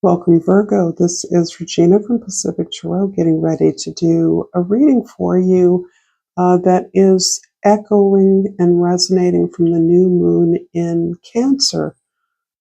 Welcome, Virgo. This is Regina from Pacific Tarot getting ready to do a reading for you that is echoing and resonating from the new moon in Cancer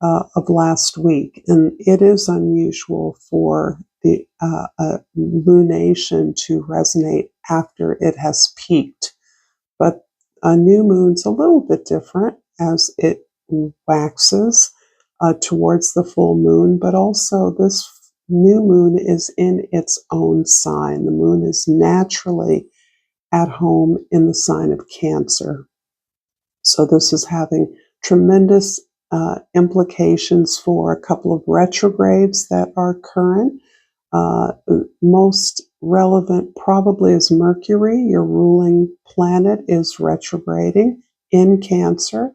of last week. And it is unusual for the lunation to resonate after it has peaked. But a new moon's a little bit different as it waxes towards the full moon, but also this new moon is in its own sign. The moon is naturally at home in the sign of Cancer. So this is having tremendous implications for a couple of retrogrades that are current. Most relevant probably is Mercury. Your ruling planet is retrograding in Cancer,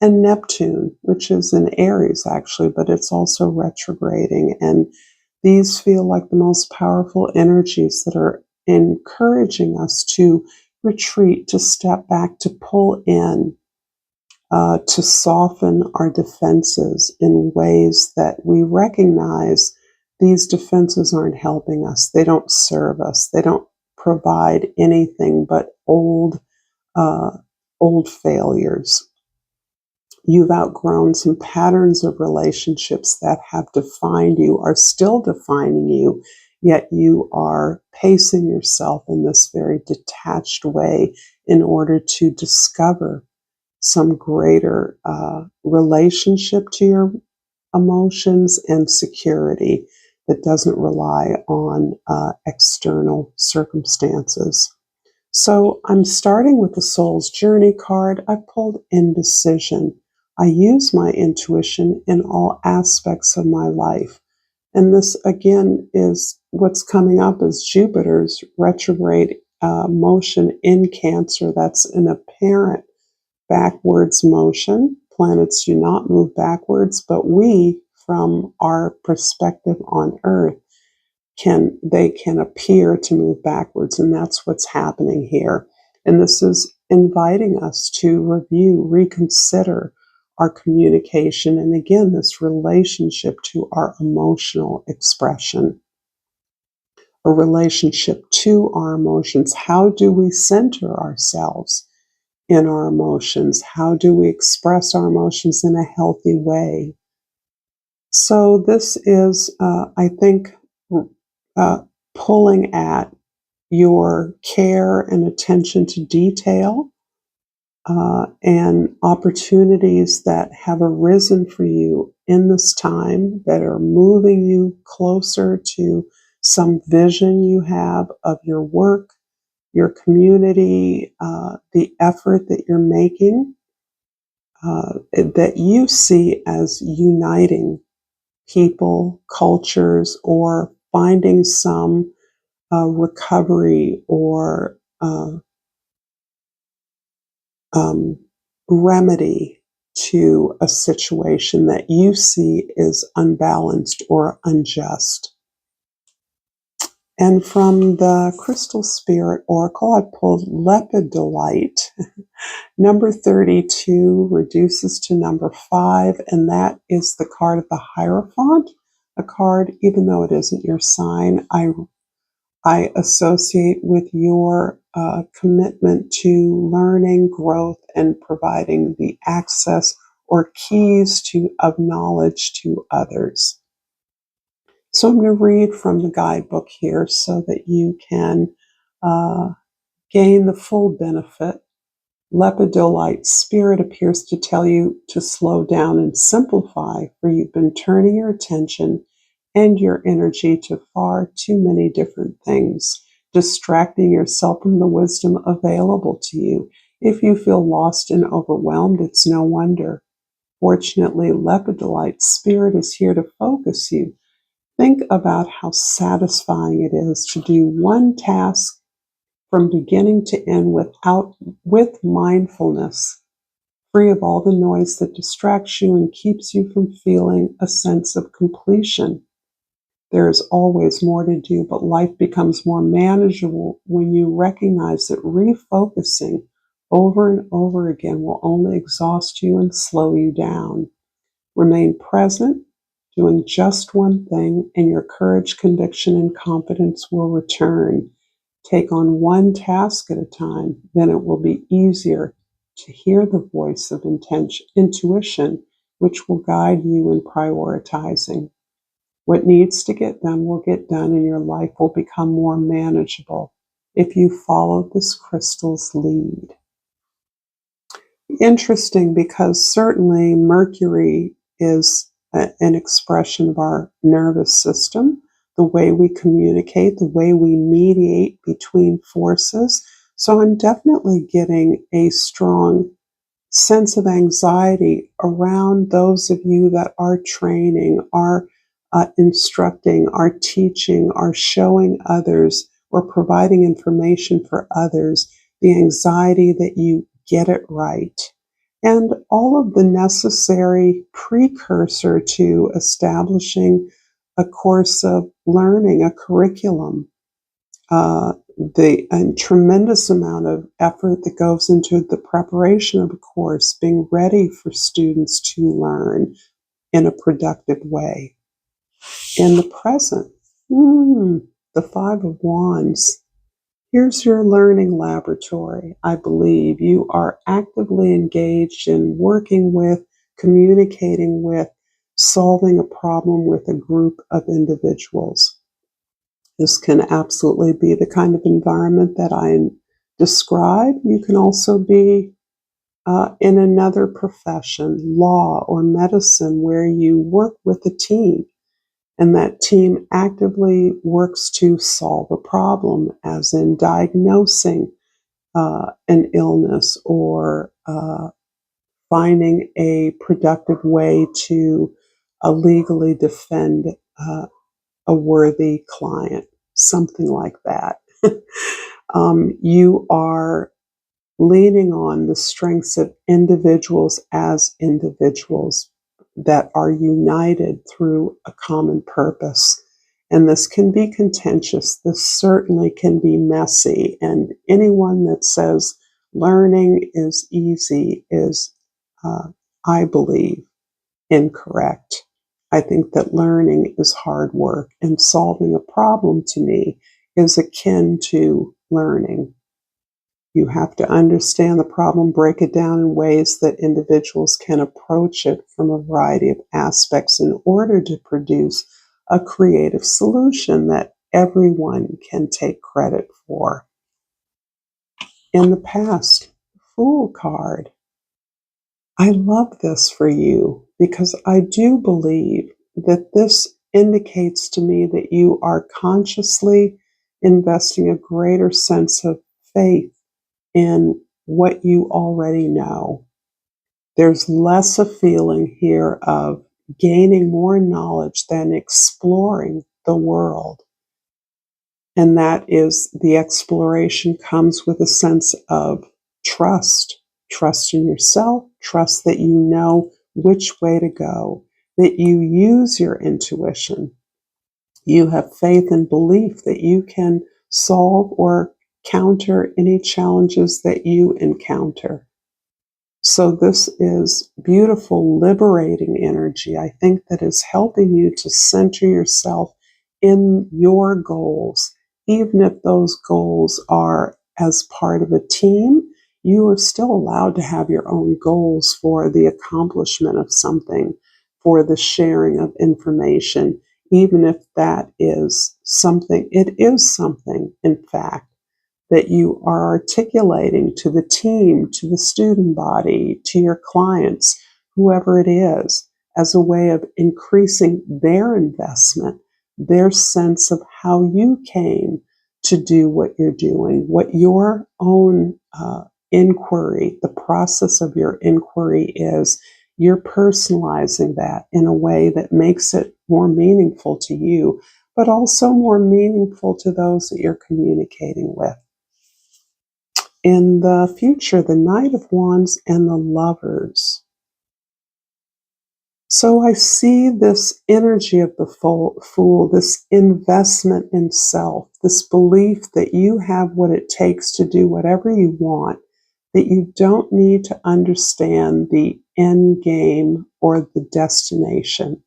and Neptune, which is in Aries actually, but it's also retrograding. And these feel like the most powerful energies that are encouraging us to retreat, to step back, to pull in, to soften our defenses in ways that we recognize these defenses aren't helping us. They don't serve us. They don't provide anything but old failures. You've outgrown some patterns of relationships that have defined you, are still defining you, yet you are pacing yourself in this very detached way in order to discover some greater relationship to your emotions and security that doesn't rely on external circumstances. So I'm starting with the Soul's Journey card. I pulled Indecision. I use my intuition in all aspects of my life. And this, again, is what's coming up is Jupiter's retrograde motion in Cancer. That's an apparent backwards motion. Planets do not move backwards, but we, from our perspective on Earth, can appear to move backwards, and that's what's happening here. And this is inviting us to review, reconsider our communication, and again, this relationship to our emotional expression, a relationship to our emotions. How do we center ourselves in our emotions? How do we express our emotions in a healthy way? So this is, I think, pulling at your care and attention to detail and opportunities that have arisen for you in this time that are moving you closer to some vision you have of your work, your community, the effort that you're making, that you see as uniting people, cultures, or finding some recovery or remedy to a situation that you see is unbalanced or unjust. And from the Crystal Spirit Oracle, I pulled Lepidolite. Number 32 reduces to number 5, and that is the card of the Hierophant. A card, even though it isn't your sign, I associate with your commitment to learning, growth, and providing the access or keys of knowledge to others. So I'm going to read from the guidebook here so that you can gain the full benefit. Lepidolite spirit appears to tell you to slow down and simplify, for you've been turning your attention and your energy to far too many different things, distracting yourself from the wisdom available to you. If you feel lost and overwhelmed, it's no wonder. Fortunately, Lepidolite spirit is here to focus you. Think about how satisfying it is to do one task from beginning to end with mindfulness, free of all the noise that distracts you and keeps you from feeling a sense of completion. There is always more to do, but life becomes more manageable when you recognize that refocusing over and over again will only exhaust you and slow you down. Remain present doing just one thing, and your courage, conviction, and confidence will return. Take on one task at a time, then it will be easier to hear the voice of intuition, which will guide you in prioritizing. What needs to get done will get done, and your life will become more manageable if you follow this crystal's lead. Interesting, because certainly Mercury is an expression of our nervous system, the way we communicate, the way we mediate between forces. So I'm definitely getting a strong sense of anxiety around those of you that are training, are instructing, are teaching, are showing others, or providing information for others, the anxiety that you get it right. And all of the necessary precursor to establishing a course of learning, a curriculum, the tremendous amount of effort that goes into the preparation of a course, being ready for students to learn in a productive way. In the present, the Five of Wands. Here's your learning laboratory. I believe you are actively engaged in working with, communicating with, solving a problem with a group of individuals. This can absolutely be the kind of environment that I describe. You can also be in another profession, law or medicine, where you work with a team, and that team actively works to solve a problem, as in diagnosing an illness, or finding a productive way to legally defend a worthy client, something like that. You are leaning on the strengths of individuals as individuals that are united through a common purpose. And this can be contentious. This certainly can be messy. And anyone that says learning is easy is, I believe, incorrect. I think that learning is hard work, and solving a problem to me is akin to learning. You have to understand the problem, break it down in ways that individuals can approach it from a variety of aspects in order to produce a creative solution that everyone can take credit for. In the past, Fool card. I love this for you, because I do believe that this indicates to me that you are consciously investing a greater sense of faith in what you already know. There's less a feeling here of gaining more knowledge than exploring the world. And that is, the exploration comes with a sense of trust. Trust in yourself, trust that you know which way to go, that you use your intuition. You have faith and belief that you can solve or counter any challenges that you encounter. So this is beautiful, liberating energy. I think that is helping you to center yourself in your goals. Even if those goals are as part of a team, you are still allowed to have your own goals for the accomplishment of something, for the sharing of information, even if that is something, it is something, in fact, that you are articulating to the team, to the student body, to your clients, whoever it is, as a way of increasing their investment, their sense of how you came to do what you're doing, what your own inquiry, the process of your inquiry is. You're personalizing that in a way that makes it more meaningful to you, but also more meaningful to those that you're communicating with. In the future, the Knight of Wands and the Lovers. So I see this energy of the Fool, this investment in self, this belief that you have what it takes to do whatever you want, that you don't need to understand the end game or the destination.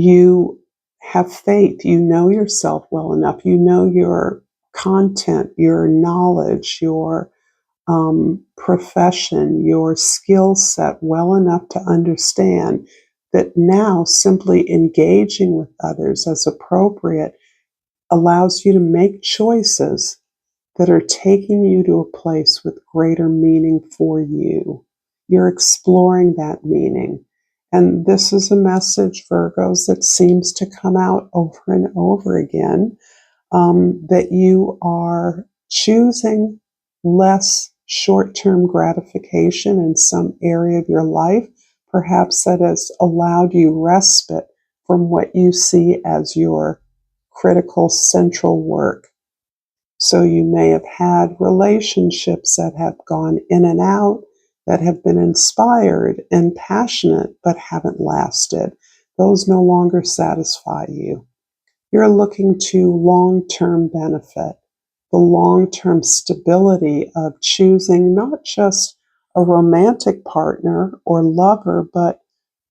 You have faith. You know yourself well enough. You know your content, your knowledge, your profession, your skill set well enough to understand that now simply engaging with others as appropriate allows you to make choices that are taking you to a place with greater meaning for you. You're exploring that meaning. And this is a message, Virgos, that seems to come out over and over again, that you are choosing less short-term gratification in some area of your life, perhaps that has allowed you respite from what you see as your critical central work. So you may have had relationships that have gone in and out, that have been inspired and passionate, but haven't lasted. Those no longer satisfy you. You're looking to long-term benefit, the long-term stability of choosing not just a romantic partner or lover, but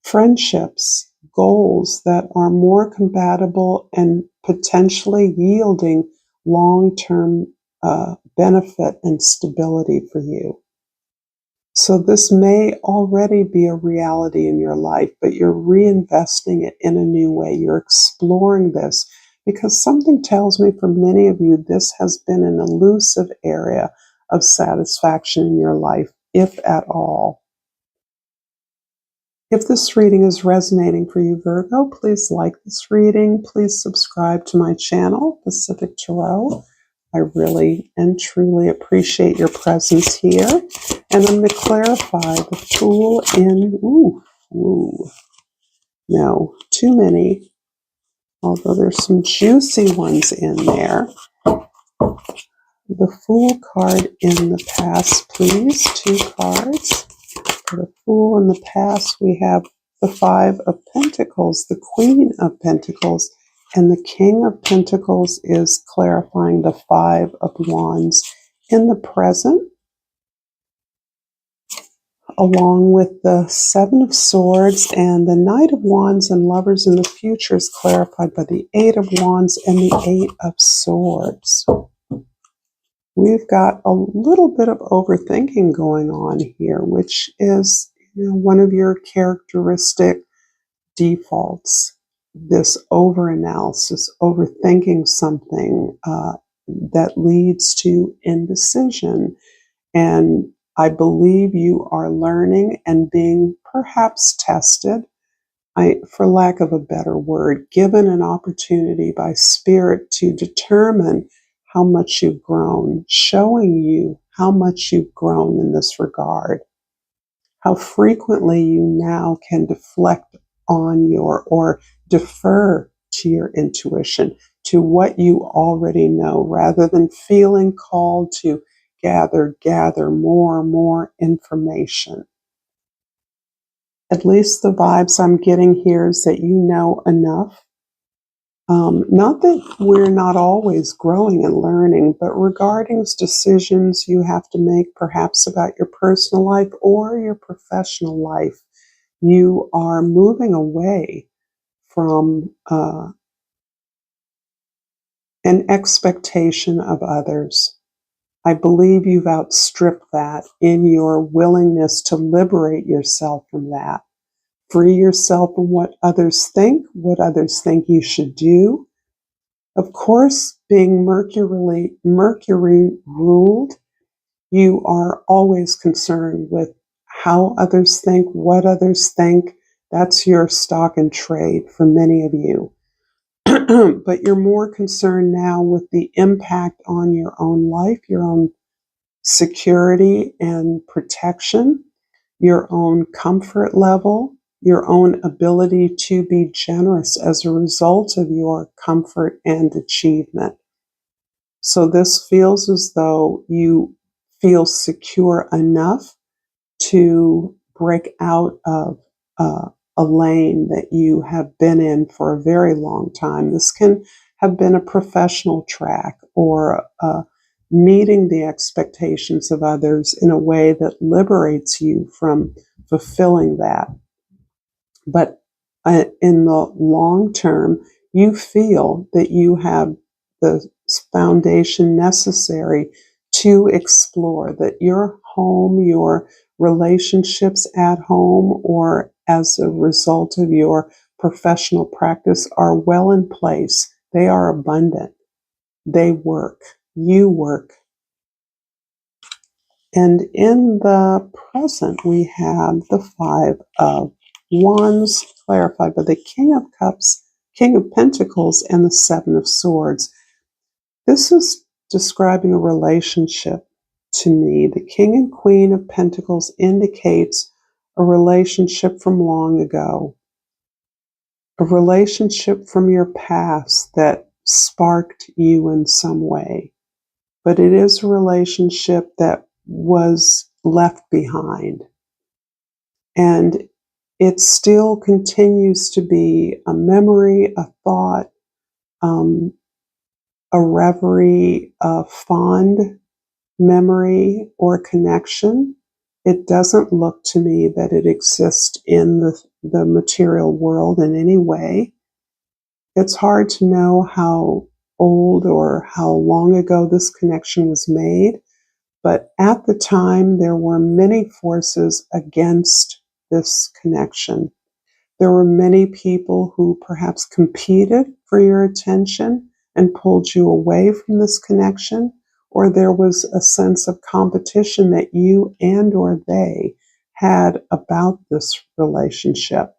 friendships, goals that are more compatible and potentially yielding long-term benefit and stability for you. So this may already be a reality in your life, but you're reinvesting it in a new way. You're exploring this because something tells me for many of you, this has been an elusive area of satisfaction in your life, if at all. If this reading is resonating for you, Virgo, please like this reading. Please subscribe to my channel, Pacific Tarot. I really and truly appreciate your presence here. And I'm going to clarify the Fool in, no, too many, although there's some juicy ones in there. The Fool card in the past, please. 2 cards. For the Fool in the past, we have the 5 of Pentacles, the Queen of Pentacles, and the King of Pentacles is clarifying the 5 of Wands in the present, along with the 7 of Swords, and the Knight of Wands and Lovers in the future is clarified by the 8 of Wands and the 8 of Swords. We've got a little bit of overthinking going on here, which is one of your characteristic defaults. This overanalysis, overthinking something that leads to indecision. And I believe you are learning and being perhaps tested, for lack of a better word, given an opportunity by Spirit to determine how much you've grown, showing you how much you've grown in this regard, how frequently you now can deflect on or defer to your intuition, to what you already know, rather than feeling called to gather more information. At least the vibes I'm getting here is that you know enough. Not that we're not always growing and learning, but regarding decisions you have to make, perhaps about your personal life or your professional life, you are moving away from an expectation of others. I believe you've outstripped that in your willingness to liberate yourself from that. Free yourself from what others think you should do. Of course, being Mercury ruled, you are always concerned with how others think, what others think. That's your stock and trade for many of you. But you're more concerned now with the impact on your own life, your own security and protection, your own comfort level, your own ability to be generous as a result of your comfort and achievement. So this feels as though you feel secure enough to break out of a lane that you have been in for a very long time. This can have been a professional track or meeting the expectations of others in a way that liberates you from fulfilling that. But in the long term, you feel that you have the foundation necessary to explore, that your home, your relationships at home, or as a result of your professional practice are well in place. They are abundant. They work. You work. And in the present, we have the Five of Wands, clarified by the King of Cups, King of Pentacles, and the Seven of Swords. This is describing a relationship to me. The King and Queen of Pentacles indicates a relationship from long ago, a relationship from your past that sparked you in some way. But it is a relationship that was left behind. And it still continues to be a memory, a thought, a reverie, a fond memory or connection. It doesn't look to me that it exists in the material world in any way. It's hard to know how old or how long ago this connection was made. But at the time, there were many forces against this connection. There were many people who perhaps competed for your attention and pulled you away from this connection, or there was a sense of competition that you and or they had about this relationship.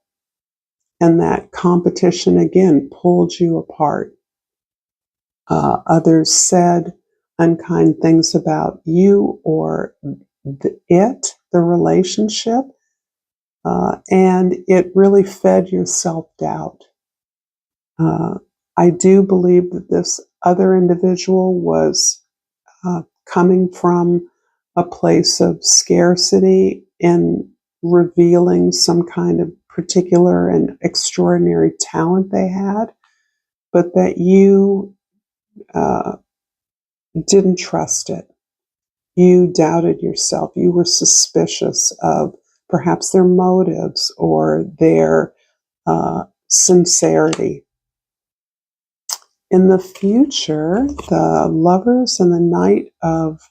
And that competition, again, pulled you apart. Others said unkind things about you or the relationship, and it really fed your self-doubt. I do believe that this other individual was coming from a place of scarcity and revealing some kind of particular and extraordinary talent they had, but that you didn't trust it. You doubted yourself. You were suspicious of perhaps their motives or their sincerity. In the future, the Lovers and the Knight of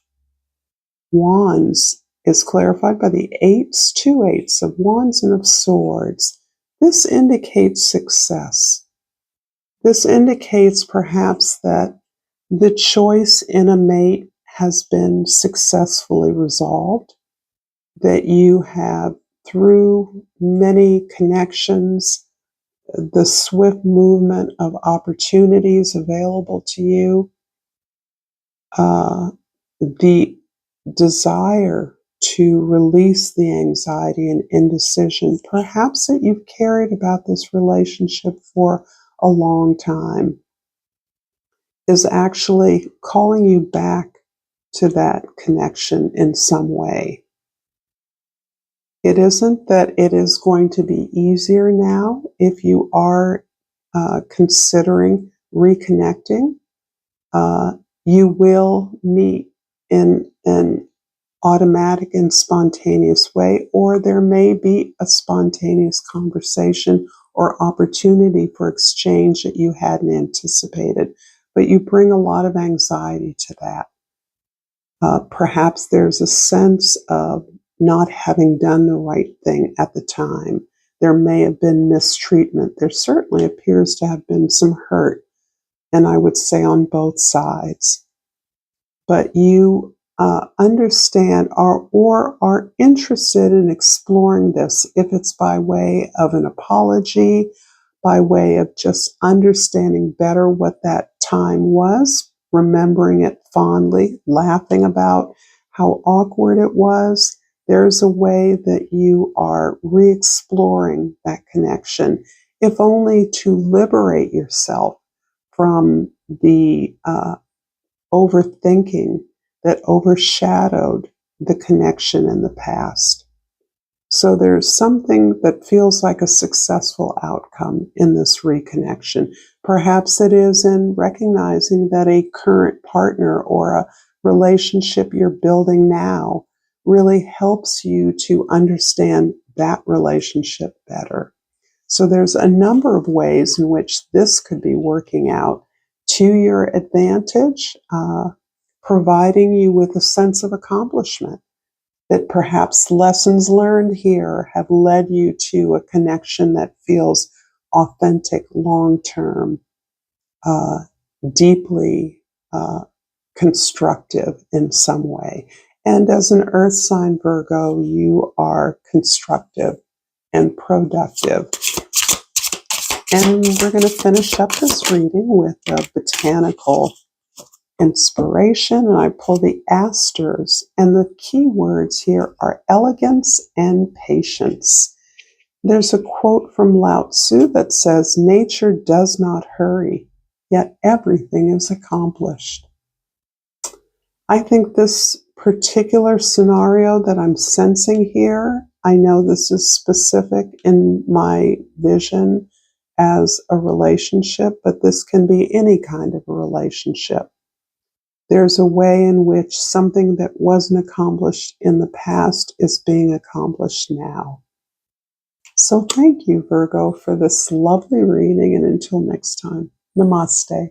Wands is clarified by the two eights of Wands and of Swords. This indicates success. This indicates perhaps that the choice in a mate has been successfully resolved, that you have, through many connections, the swift movement of opportunities available to you, the desire to release the anxiety and indecision, perhaps that you've carried about this relationship for a long time, is actually calling you back to that connection in some way. It isn't that it is going to be easier now if you are considering reconnecting. You will meet in an automatic and spontaneous way, or there may be a spontaneous conversation or opportunity for exchange that you hadn't anticipated. But you bring a lot of anxiety to that. Perhaps there's a sense of not having done the right thing at the time. There may have been mistreatment. There certainly appears to have been some hurt, and I would say on both sides. But you understand or are interested in exploring this, if it's by way of an apology, by way of just understanding better what that time was, remembering it fondly, laughing about how awkward it was. There's a way that you are re-exploring that connection, if only to liberate yourself from the overthinking that overshadowed the connection in the past. So there's something that feels like a successful outcome in this reconnection. Perhaps it is in recognizing that a current partner or a relationship you're building now really helps you to understand that relationship better. So there's a number of ways in which this could be working out to your advantage, providing you with a sense of accomplishment, that perhaps lessons learned here have led you to a connection that feels authentic, long-term, deeply constructive in some way. And as an earth sign, Virgo, you are constructive and productive. And we're going to finish up this reading with a botanical inspiration. And I pull the asters. And the key words here are elegance and patience. There's a quote from Lao Tzu that says, "Nature does not hurry, yet everything is accomplished." I think this particular scenario that I'm sensing here, I know this is specific in my vision as a relationship, but this can be any kind of a relationship. There's a way in which something that wasn't accomplished in the past is being accomplished now. So thank you, Virgo, for this lovely reading, and until next time, namaste.